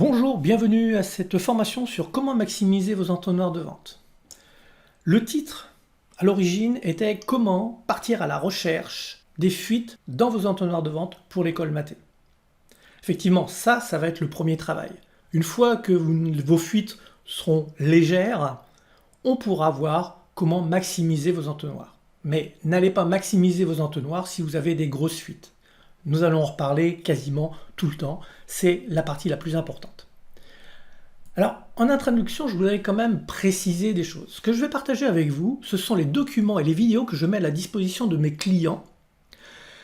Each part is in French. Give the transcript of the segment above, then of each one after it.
Bonjour, bienvenue à cette formation sur comment maximiser vos entonnoirs de vente. Le titre, à l'origine, était comment partir à la recherche des fuites dans vos entonnoirs de vente pour les colmater. Effectivement, ça va être le premier travail. Une fois que vos fuites seront légères, on pourra voir comment maximiser vos entonnoirs. Mais n'allez pas maximiser vos entonnoirs si vous avez des grosses fuites. Nous allons en reparler quasiment tout le temps, c'est la partie la plus importante. Alors, en introduction, je voudrais quand même préciser des choses. Ce que je vais partager avec vous, ce sont les documents et les vidéos que je mets à la disposition de mes clients.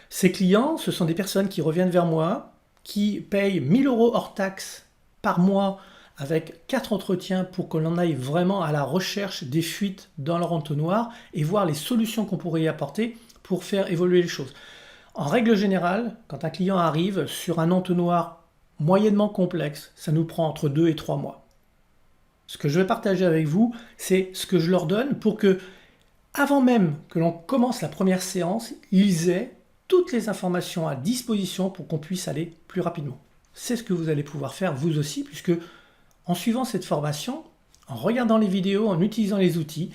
Ces clients, ce sont des personnes qui reviennent vers moi, qui payent 1 000 € hors taxes par mois avec 4 entretiens pour que l'on aille vraiment à la recherche des fuites dans leur entonnoir et voir les solutions qu'on pourrait y apporter pour faire évoluer les choses. En règle générale, quand un client arrive sur un entonnoir moyennement complexe, ça nous prend entre 2 et 3 mois. Ce que je vais partager avec vous, c'est ce que je leur donne pour que, avant même que l'on commence la première séance, ils aient toutes les informations à disposition pour qu'on puisse aller plus rapidement. C'est ce que vous allez pouvoir faire vous aussi, puisque en suivant cette formation, en regardant les vidéos, en utilisant les outils,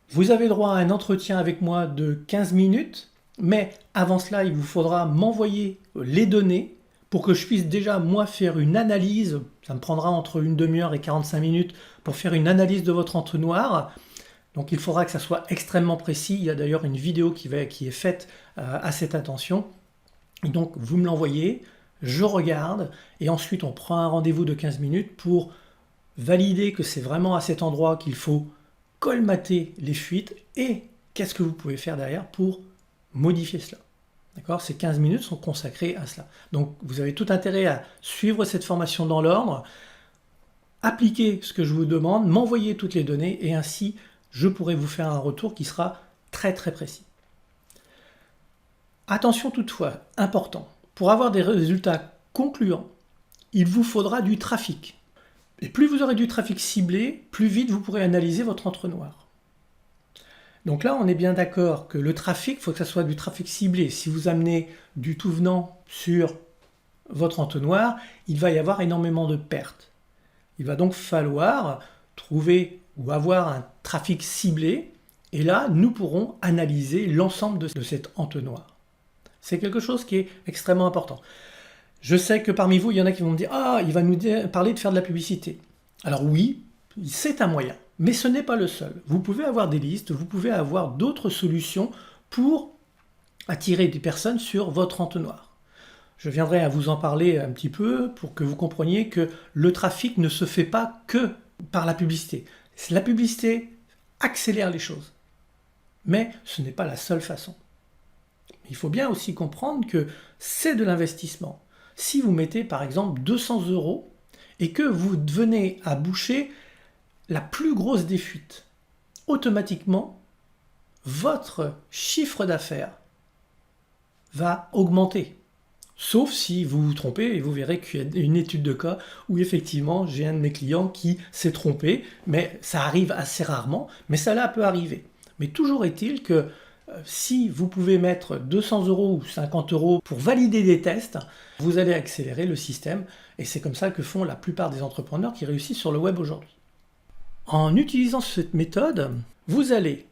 vous avez droit à un entretien avec moi de 15 minutes, mais avant cela, il vous faudra m'envoyer les données pour que je puisse déjà, moi, faire une analyse. Ça me prendra entre une demi-heure et 45 minutes pour faire une analyse de votre entonnoir. Donc il faudra que ça soit extrêmement précis. Il y a d'ailleurs une vidéo qui est faite à cette intention. Donc vous me l'envoyez, je regarde, et ensuite on prend un rendez-vous de 15 minutes pour valider que c'est vraiment à cet endroit qu'il faut colmater les fuites et qu'est-ce que vous pouvez faire derrière pour modifier cela. D'accord ? Ces 15 minutes sont consacrées à cela. Donc vous avez tout intérêt à suivre cette formation dans l'ordre, appliquer ce que je vous demande, m'envoyer toutes les données et ainsi je pourrai vous faire un retour qui sera très très précis. Attention toutefois, important, pour avoir des résultats concluants, il vous faudra du trafic. Et plus vous aurez du trafic ciblé, plus vite vous pourrez analyser votre entonnoir. Donc là, on est bien d'accord que le trafic, il faut que ça soit du trafic ciblé. Si vous amenez du tout venant sur votre entonnoir, il va y avoir énormément de pertes. Il va donc falloir trouver ou avoir un trafic ciblé, et là, nous pourrons analyser l'ensemble de cet entonnoir. C'est quelque chose qui est extrêmement important. Je sais que parmi vous, il y en a qui vont me dire « Ah, il va nous parler de faire de la publicité ». Alors oui, c'est un moyen. Mais ce n'est pas le seul. Vous pouvez avoir des listes, vous pouvez avoir d'autres solutions pour attirer des personnes sur votre entonnoir. Je viendrai à vous en parler un petit peu pour que vous compreniez que le trafic ne se fait pas que par la publicité. La publicité accélère les choses. Mais ce n'est pas la seule façon. Il faut bien aussi comprendre que c'est de l'investissement. Si vous mettez par exemple 200 € et que vous venez à boucher la plus grosse des fuites, automatiquement, votre chiffre d'affaires va augmenter. Sauf si vous vous trompez et vous verrez qu'il y a une étude de cas où effectivement j'ai un de mes clients qui s'est trompé, mais ça arrive assez rarement, mais ça peut arriver. Mais toujours est-il que si vous pouvez mettre 200 € ou 50 € pour valider des tests, vous allez accélérer le système et c'est comme ça que font la plupart des entrepreneurs qui réussissent sur le web aujourd'hui. En utilisant cette méthode, vous allez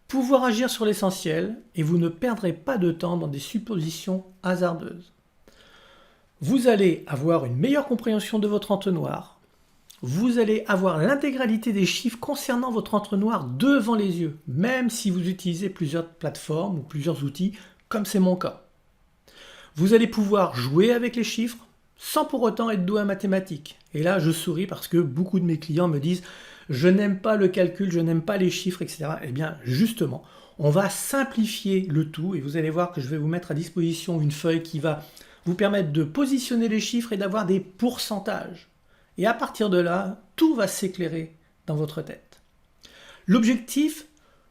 pouvoir agir sur l'essentiel et vous ne perdrez pas de temps dans des suppositions hasardeuses. Vous allez avoir une meilleure compréhension de votre entonnoir. Vous allez avoir l'intégralité des chiffres concernant votre entonnoir devant les yeux, même si vous utilisez plusieurs plateformes ou plusieurs outils, comme c'est mon cas. Vous allez pouvoir jouer avec les chiffres sans pour autant être doué en mathématiques. Et là, je souris parce que beaucoup de mes clients me disent « je n'aime pas le calcul, je n'aime pas les chiffres, etc. » Eh bien, justement, on va simplifier le tout et vous allez voir que je vais vous mettre à disposition une feuille qui va vous permettre de positionner les chiffres et d'avoir des pourcentages. Et à partir de là, tout va s'éclairer dans votre tête. L'objectif,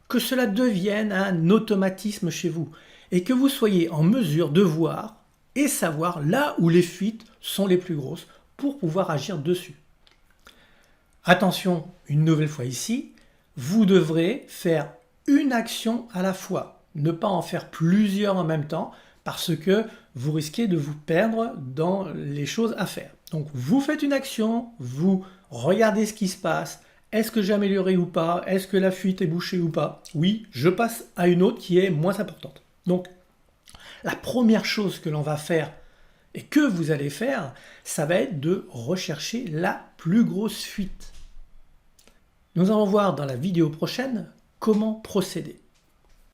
que cela devienne un automatisme chez vous et que vous soyez en mesure de voir et savoir là où les fuites sont les plus grosses pour pouvoir agir dessus. Attention, une nouvelle fois ici, vous devrez faire une action à la fois, ne pas en faire plusieurs en même temps parce que vous risquez de vous perdre dans les choses à faire. Donc vous faites une action, vous regardez ce qui se passe, est-ce que j'ai amélioré ou pas, est-ce que la fuite est bouchée ou pas? Oui, je passe à une autre qui est moins importante. Donc la première chose que l'on va faire et que vous allez faire, ça va être de rechercher la plus grosse fuite. Nous allons voir dans la vidéo prochaine comment procéder.